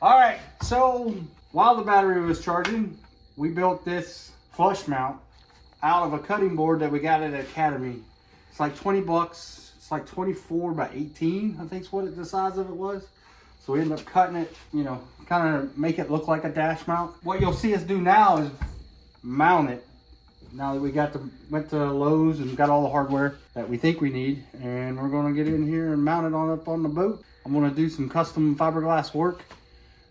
All right, so while the battery was charging, we built this flush mount out of a cutting board that we got at Academy. It's like 20 bucks. It's like 24 by 18, I think is what the size of it was. So we ended up cutting it, you know, kind of make it look like a dash mount. What you'll see us do now is mount it. Now that we went to Lowe's and got all the hardware that we think we need, and we're gonna get in here and mount it up on the boat. I'm gonna do some custom fiberglass work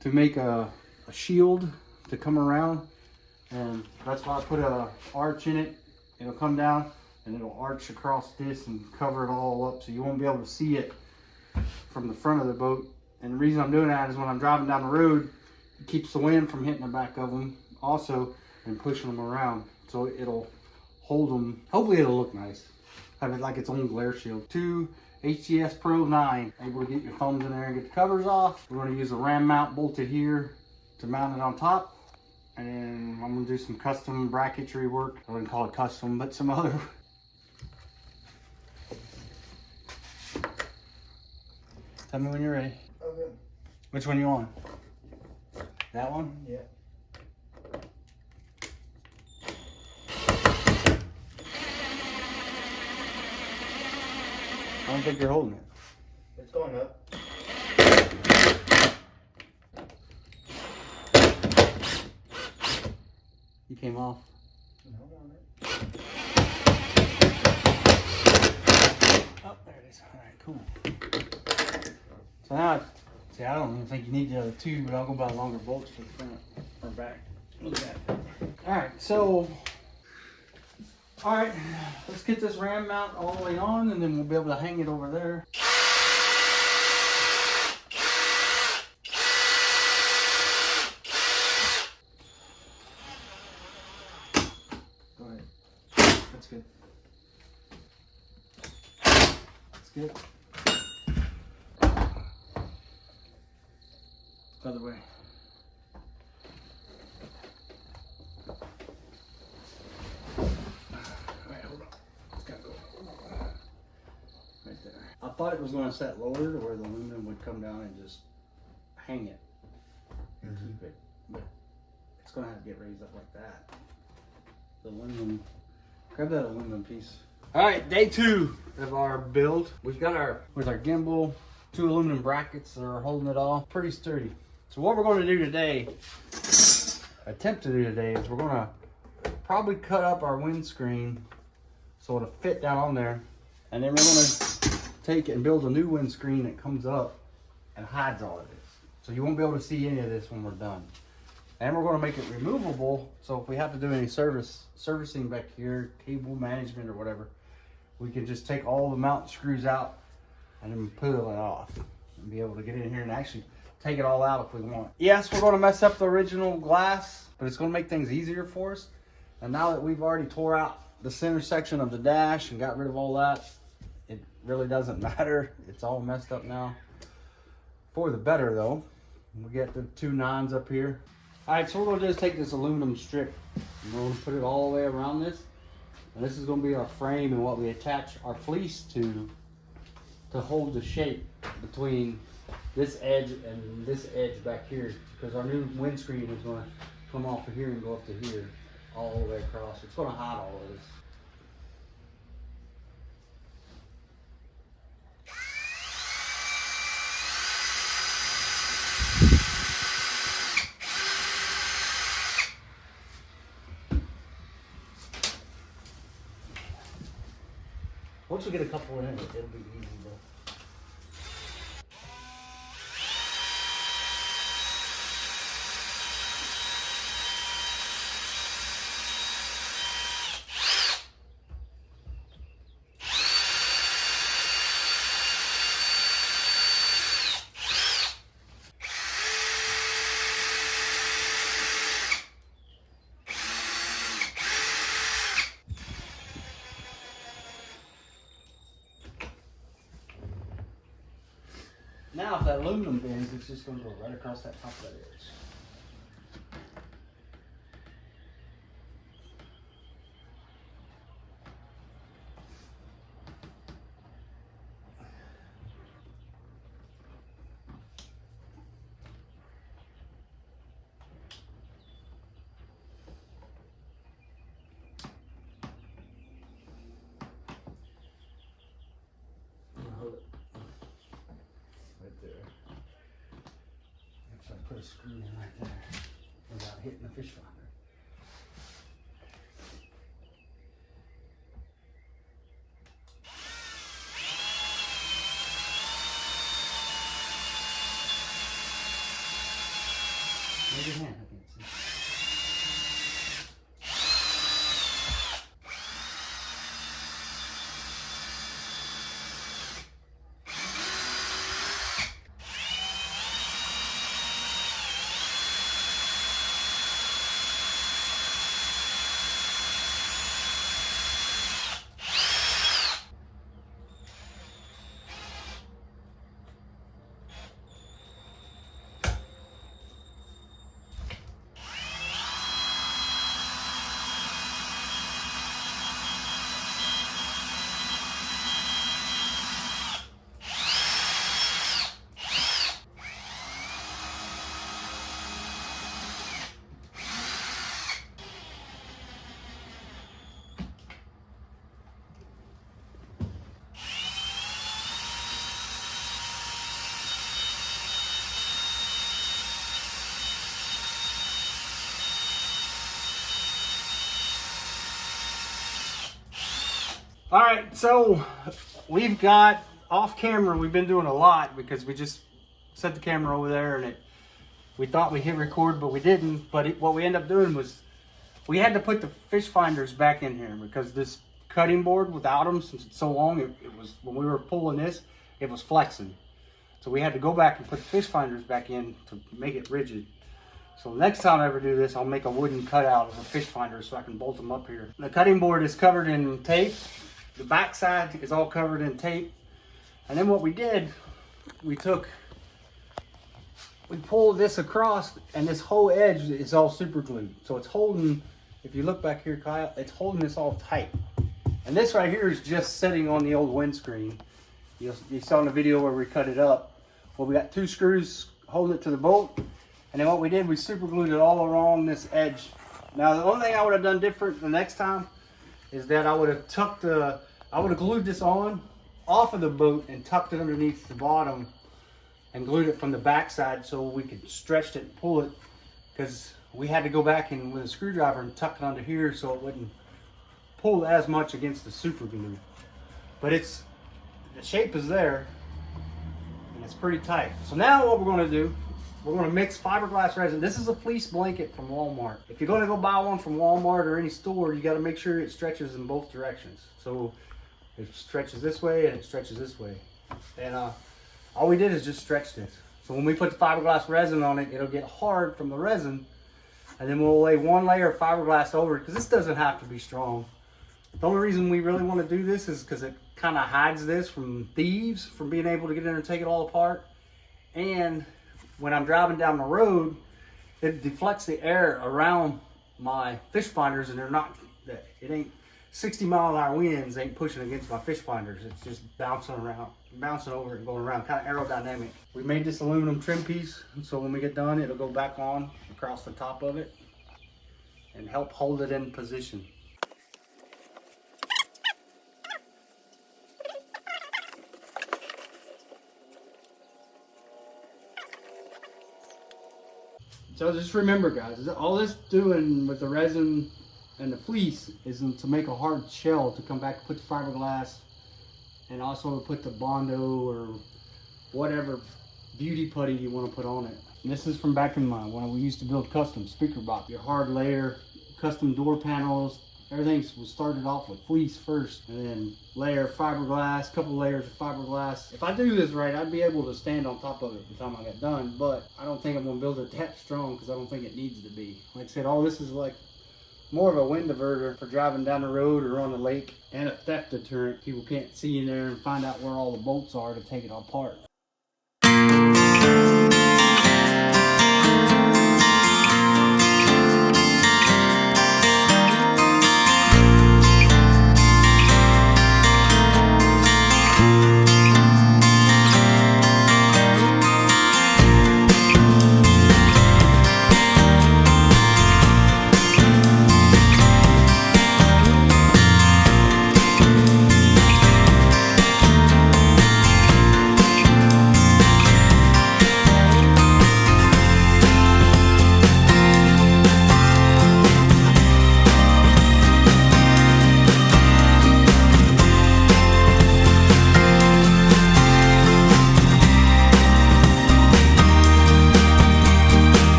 to make a shield to come around, and that's why I put a arch in it. It'll come down and it'll arch across this and cover it all up, so you won't be able to see it from the front of the boat. And the reason I'm doing that is when I'm driving down the road, it keeps the wind from hitting the back of them also and pushing them around. So it'll hold them. Hopefully it'll look nice. Have it like its own glare shield. 2 HGS Pro 9. Able to get your thumbs in there and get the covers off. We're going to use a ram mount bolted here to mount it on top. And I'm going to do some custom bracketry work. I wouldn't call it custom, but some other. Tell me when you're ready. Okay. Which one you on? That one? Yeah. I don't think you're holding it. It's going up. You came off. Hold on it. Oh, there it is. All right, cool. So now, see, I don't even think you need the other two, but I'll go buy longer bolts for the front or back. Look at that. All right, so, all right, let's get this ram mount all the way on, and then we'll be able to hang it over there. Go ahead. That's good. That's good. Other way. Alright, hold on. It's gotta go right there. I thought it was going to set lower to where the aluminum would come down and just hang it and keep it, but it's going to have to get raised up like that. The aluminum, grab that aluminum piece. Alright, day 2 of our build. We've got with our gimbal, 2 aluminum brackets that are holding it all pretty sturdy. So what we're going to do today, attempt to do today, is we're going to probably cut up our windscreen so it'll fit down on there. And then we're going to take and build a new windscreen that comes up and hides all of this. So you won't be able to see any of this when we're done. And we're going to make it removable, so if we have to do any servicing back here, cable management or whatever, we can just take all the mount screws out and then peel it off and be able to get in here and actually take it all out if we want. Yes, we're going to mess up the original glass, but it's going to make things easier for us. And now that we've already tore out the center section of the dash and got rid of all that, it really doesn't matter. It's all messed up now. For the better though. We get the 2 9s up here. All right, so we're going to just take this aluminum strip and we're going to put it all the way around this. And this is going to be our frame and what we attach our fleece to hold the shape between this edge and this edge back here, because our new windscreen is going to come off of here and go up to here all the way across. It's going to hide all of this. Once we get a couple in it, it'll be easy though. Now if that aluminum bends, it's just going to go right across that top of that edge. put a screw in right there without hitting the fish finder. Raise your hand, I can't see. All right, so we've got off camera, we've been doing a lot because we just set the camera over there and we thought we hit record, but we didn't. But what we ended up doing was we had to put the fish finders back in here because this cutting board, without them, since it's so long, it was, when we were pulling this, it was flexing. So we had to go back and put the fish finders back in to make it rigid. So next time I ever do this, I'll make a wooden cutout of a fish finder so I can bolt them up here. The cutting board is covered in tape. The back side is all covered in tape. And then what we did, we pulled this across, and this whole edge is all super glued. So it's holding, if you look back here, Kyle, it's holding this all tight. And this right here is just sitting on the old windscreen. You saw in the video where we cut it up. Well, we got 2 screws holding it to the bolt. And then what we did, we super glued it all along this edge. Now, the only thing I would have done different the next time is that I would have glued this on off of the boat and tucked it underneath the bottom and glued it from the back side so we could stretch it and pull it, because we had to go back in with a screwdriver and tuck it under here so it wouldn't pull as much against the super glue. But the shape is there and it's pretty tight. So now what we're going to do, we're going to mix fiberglass resin. This is a fleece blanket from Walmart. If you're going to go buy one from Walmart or any store, you got to make sure it stretches in both directions. So it stretches this way and it stretches this way. And all we did is just stretch this. So when we put the fiberglass resin on it, it'll get hard from the resin. And then we'll lay 1 layer of fiberglass over it, because this doesn't have to be strong. The only reason we really want to do this is because it kind of hides this from thieves, from being able to get in there and take it all apart. And when I'm driving down the road, it deflects the air around my fish finders, and it ain't 60-mile-an-hour winds ain't pushing against my fish finders. It's just bouncing around, bouncing over and going around, kind of aerodynamic. We made this aluminum trim piece, so when we get done, it'll go back on across the top of it and help hold it in position. So just remember, guys, all this doing with the resin and the fleece is to make a hard shell to come back and put the fiberglass, and also to put the Bondo or whatever beauty putty you want to put on it. And this is from back in when we used to build custom speaker box. Your hard layer, custom door panels, everything was started off with fleece first, and then layer fiberglass, couple layers of fiberglass. If I do this right, I'd be able to stand on top of it by the time I get done, but I don't think I'm gonna build it that strong because I don't think it needs to be. Like I said, all this is like more of a wind diverter for driving down the road or on the lake, and a theft deterrent. People can't see in there and find out where all the bolts are to take it apart.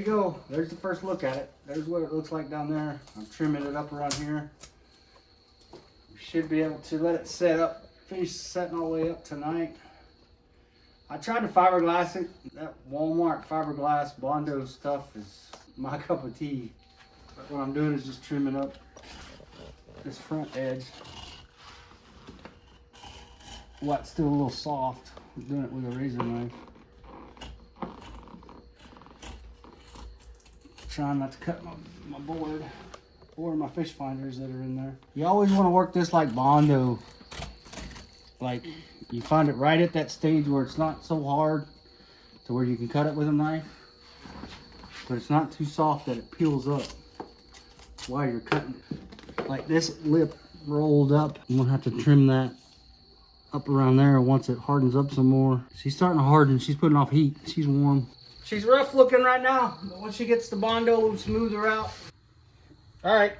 you go. There's the first look at it. There's what it looks like down there. I'm trimming it up around here. We should be able to let it set up, finish setting all the way up tonight. I tried to fiberglass it. That Walmart fiberglass Bondo stuff is my cup of tea. But what I'm doing is just trimming up this front edge. White's still a little soft. I'm doing it with a razor knife. Trying not to cut my board or my fish finders that are in there. You always want to work this like Bondo. Like you find it right at that stage where it's not so hard to where you can cut it with a knife, but it's not too soft that it peels up while you're cutting it. Like this lip rolled up, I'm gonna have to trim that up around there once it hardens up some more. She's starting to harden. She's putting off heat. She's warm. She's rough looking right now, but once she gets the Bondo, we'll smooth her out. All right,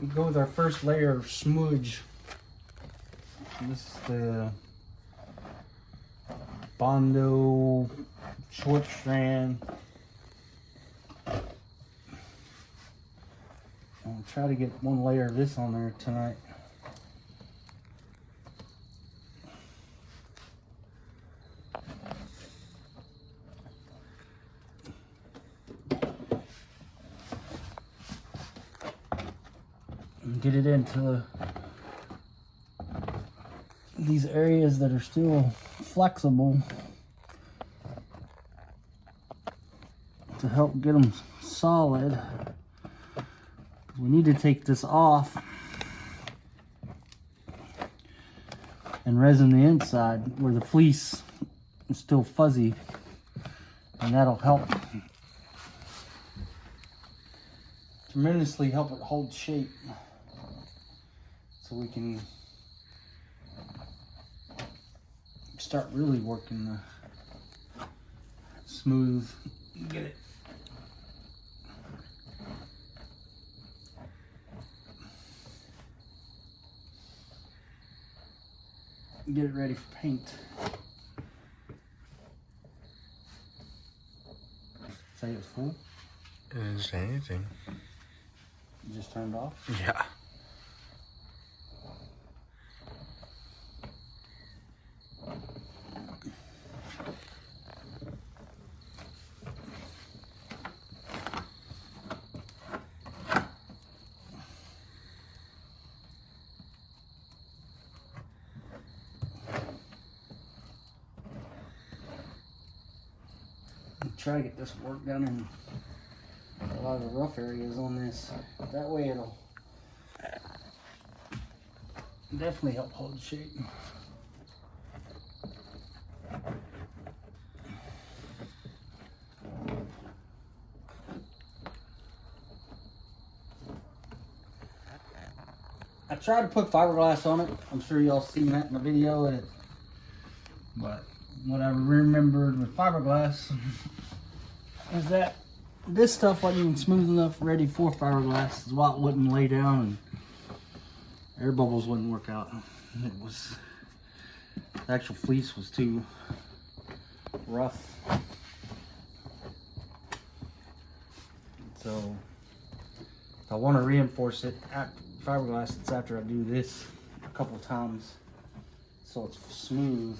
we go with our first layer of smudge. This is the Bondo short strand. I'll try to get one layer of this on there tonight. And get it into these areas that are still flexible to help get them solid. We need to take this off and resin the inside where the fleece is still fuzzy, and that'll help tremendously, help it hold shape so we can start really working the smooth, get it. Get it ready for paint. Say it's full? It didn't say anything. You just turned off? Yeah. Try to get this work done in a lot of the rough areas on this. That way it'll definitely help hold shape. I tried to put fiberglass on it. I'm sure y'all seen that in the video. But what I remembered with fiberglass is that this stuff wasn't even smooth enough ready for fiberglass. Is why it wouldn't lay down and air bubbles wouldn't work out. It was, the actual fleece was too rough. So if I want to reinforce it at fiberglass, it's after I do this a couple times so it's smooth.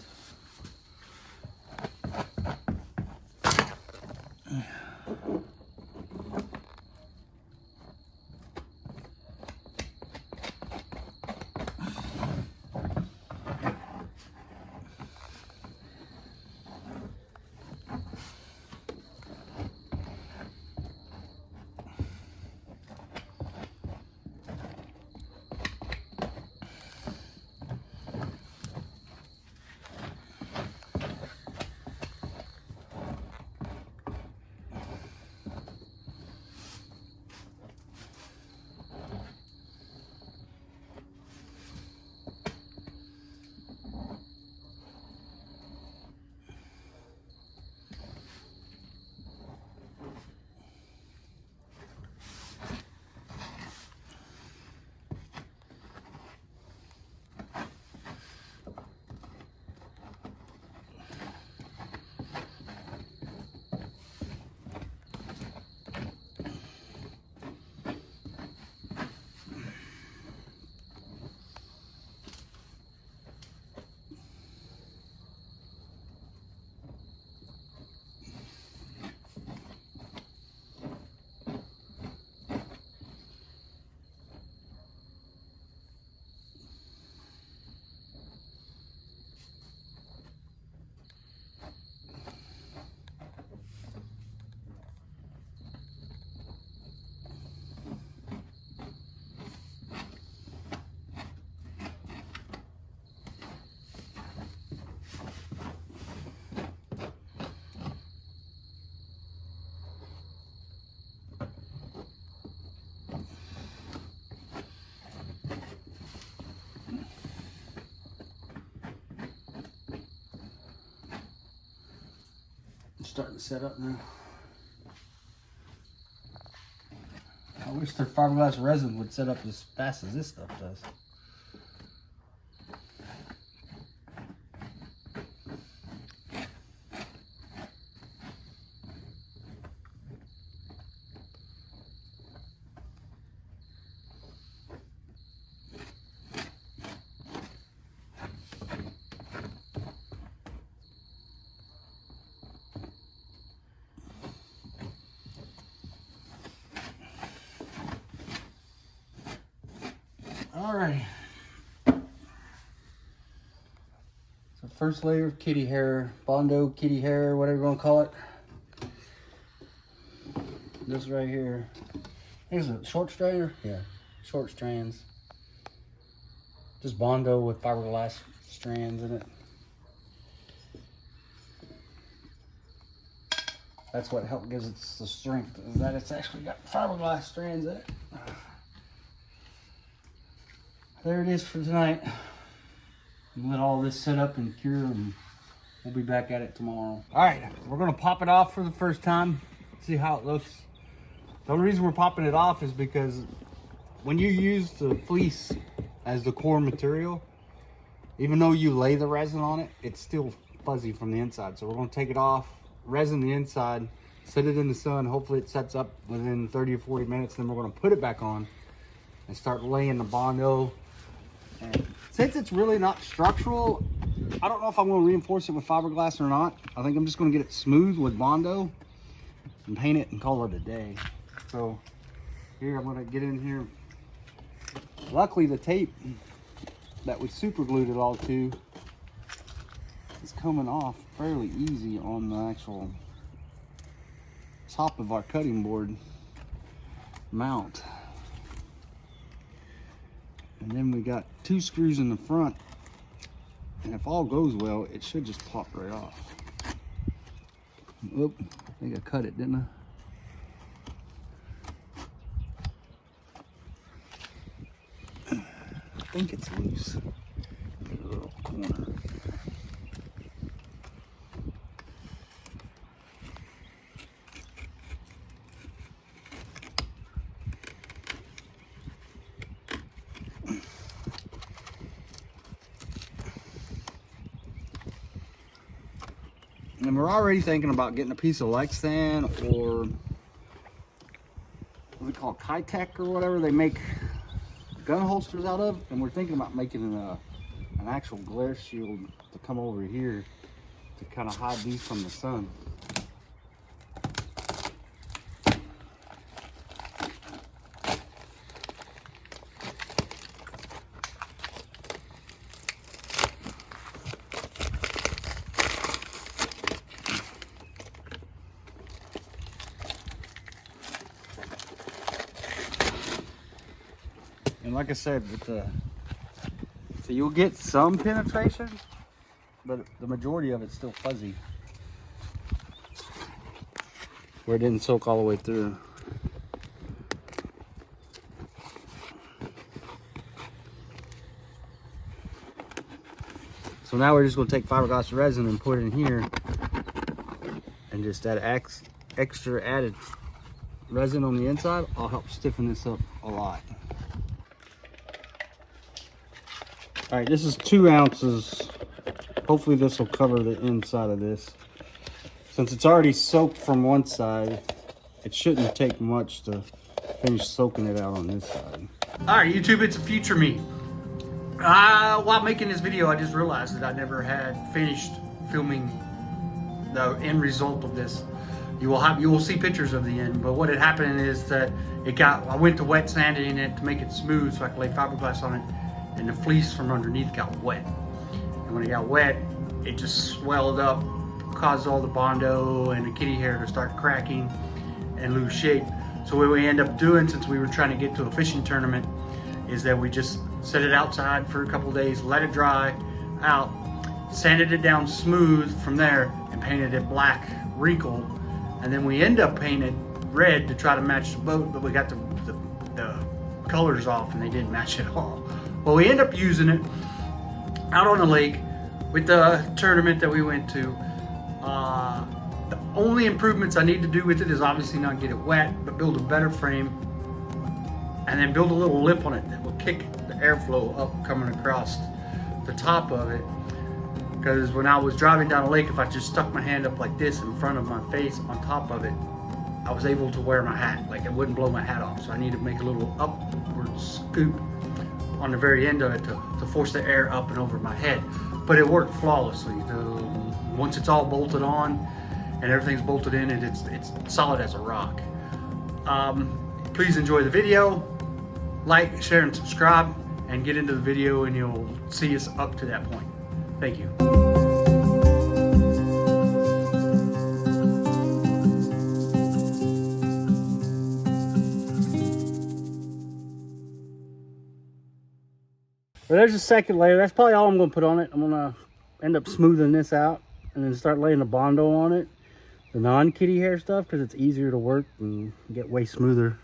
starting to set up now. I wish their fiberglass resin would set up as fast as this stuff does. Alright. So first layer of kitty hair, Bondo kitty hair, whatever you want to call it. This right here. Is it short strainer? Yeah, short strands. Just Bondo with fiberglass strands in it. That's what gives it the strength, is that it's actually got fiberglass strands in it. There it is for tonight. Let all this set up and cure, and we'll be back at it tomorrow. All right, we're gonna pop it off for the first time, see how it looks. The only reason we're popping it off is because when you use the fleece as the core material, even though you lay the resin on it, it's still fuzzy from the inside. So we're gonna take it off, resin the inside, set it in the sun. Hopefully it sets up within 30 or 40 minutes. Then we're gonna put it back on and start laying the Bondo. And since it's really not structural, I don't know if I'm going to reinforce it with fiberglass or not. I think I'm just going to get it smooth with Bondo and paint it and call it a day. So here I'm going to get in here. Luckily the tape that we super glued it all to is coming off fairly easy on the actual top of our cutting board mount. And then we got 2 screws in the front, and if all goes well, it should just pop right off. Oop, I think I cut it, didn't I? I think it's loose. Get a little corner. And we're already thinking about getting a piece of Lexan or what we call Kitech or whatever they make gun holsters out of. And we're thinking about making an actual glare shield to come over here to kind of hide these from the sun. And like I said, with so you'll get some penetration, but the majority of it's still fuzzy, where it didn't soak all the way through. So now we're just going to take fiberglass resin and put it in here, and just add extra added resin on the inside. I'll help stiffen this up a lot. All right, this is 2 ounces. Hopefully this will cover the inside of this. Since it's already soaked from one side, it shouldn't take much to finish soaking it out on this side. All right, YouTube, it's a future me. While making this video, I just realized that I never had finished filming the end result of this. You will see pictures of the end, but what had happened is that I went to wet sanding it to make it smooth so I could lay fiberglass on it. And the fleece from underneath got wet. And when it got wet, it just swelled up, caused all the Bondo and the kitty hair to start cracking and lose shape. So what we end up doing, since we were trying to get to a fishing tournament, is that we just set it outside for a couple days, let it dry out, sanded it down smooth from there, and painted it black, wrinkled. And then we end up painting red to try to match the boat, but we got the colors off and they didn't match at all. Well, we end up using it out on the lake with the tournament that we went to. The only improvements I need to do with it is obviously not get it wet, but build a better frame, and then build a little lip on it that will kick the airflow up coming across the top of it. Because when I was driving down a lake, if I just stuck my hand up like this in front of my face on top of it, I was able to wear my hat, like it wouldn't blow my hat off. So I need to make a little upward scoop on the very end of it to force the air up and over my head. But it worked flawlessly. Once it's all bolted on and everything's bolted in, and it's solid as a rock. Please enjoy the video, like, share, and subscribe, and get into the video and you'll see us up to that point. Thank you. Well, there's a second layer. That's probably all I'm going to put on it. I'm going to end up smoothing this out and then start laying the Bondo on it. The non-kitty hair stuff, because it's easier to work and get way smoother.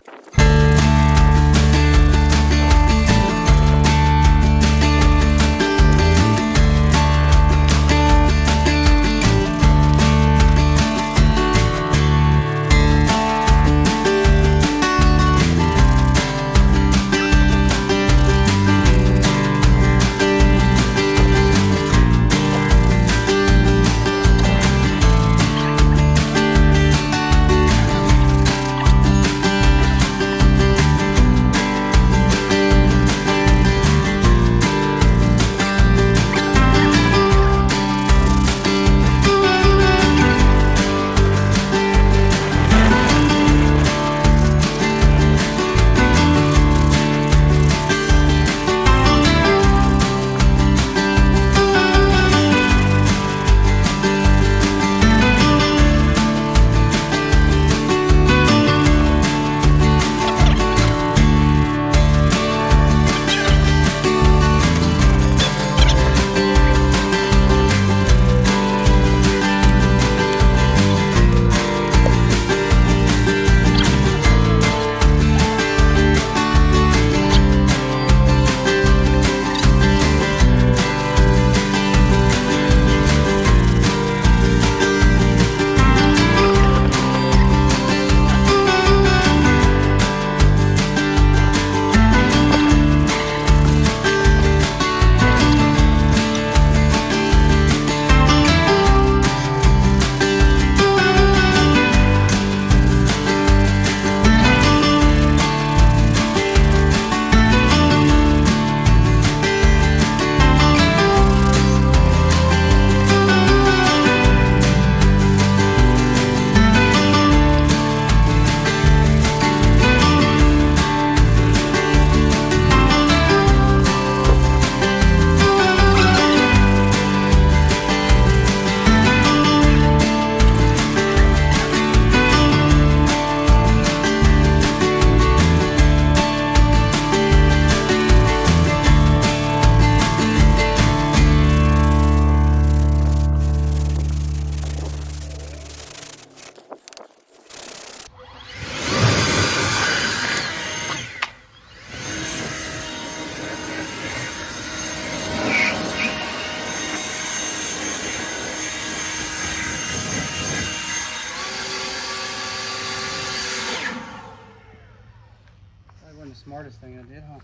Smartest thing I did, huh?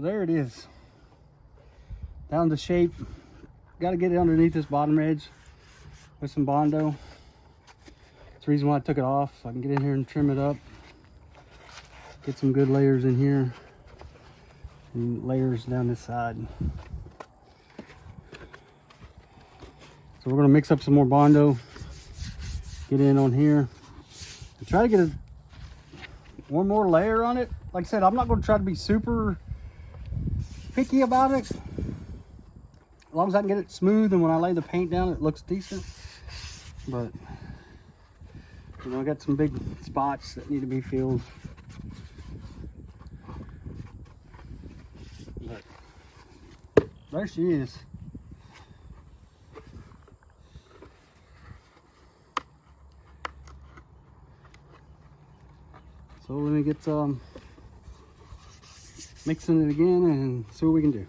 there it is. Down to shape. Got to get it underneath this bottom edge with some Bondo. That's the reason why I took it off, so I can get in here and trim it up. Get some good layers in here and layers down this side. So we're gonna mix up some more Bondo, get in on here, and try to get one more layer on it. Like I said, I'm not gonna try to be super picky about it. As long as I can get it smooth and when I lay the paint down, it looks decent. But, you know, I got some big spots that need to be filled. But there she is. So let me get mixing it again and see what we can do.